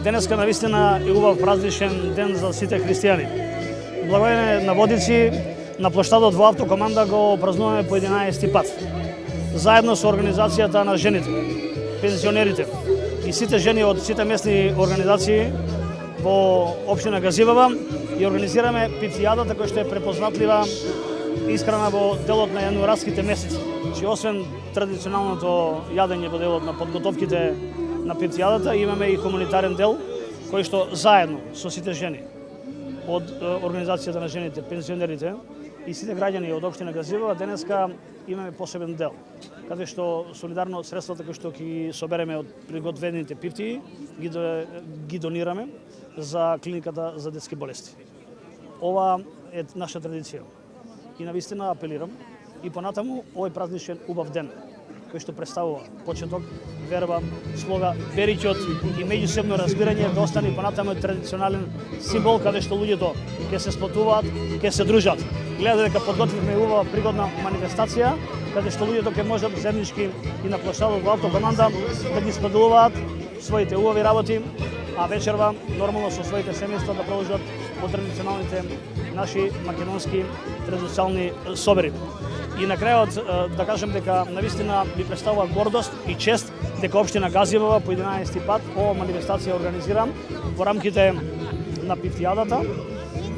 Денеска навистина е убав празничен ден за сите христијани. Благодарение на водици, на площадот во автокоманда го празнуваме по 11 пат. Заедно со организацијата на жените, пензионерите и сите жени од сите местни организации во општина Газивава и организираме пицијадата која што е препознатлива исхрана во делот на јануарските месеци. Че освен традиционалното јадење во делот на подготовките на пицијадата, имаме и хуманитарен дел кој што заедно со сите жени од организацијата на жените, пензионерите и сите граѓани од општина Газивава денеска имаме посебен дел, каде што солидарно средствата кои што ќе собереме од приготвените пиптии ги донираме за клиниката за детски болести. Ова е наша традиција. И навистина апелирам и понатаму овој празничен убав ден кој што представува почеток, верба, слога, бериќот и меѓусебно разбирање да остане понатаму традиционален символ каде што луѓето ќе се сплотуваат, ќе се дружат. Гледа дека подготвивме убава пригодна манифестација каде што луѓето ќе можат заеднички и на площадот во автокоманда да ги споделуваат своите убави работи, а вечерва нормално со своите семејства да продолжат по традиционалните наши македонски традиционални собери. И на крајот да кажем дека навистина ми представува гордост и чест дека општина Газивава по 11 пат ова манифестација организира во рамките на пиптијадата,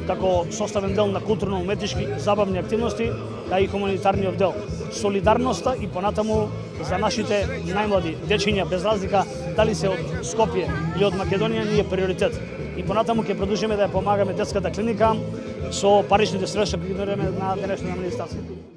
како составен дел на културно-уметнички забавни активности, а и хуманитарниот дел. Солидарноста и понатаму за нашите најмлади дечиња без разлика дали се од Скопје или од Македонија ни е приоритет. И понатаму ќе продолжиме да ја помагаме детската клиника со паричните средства кои ги донираме на денешната манифестација.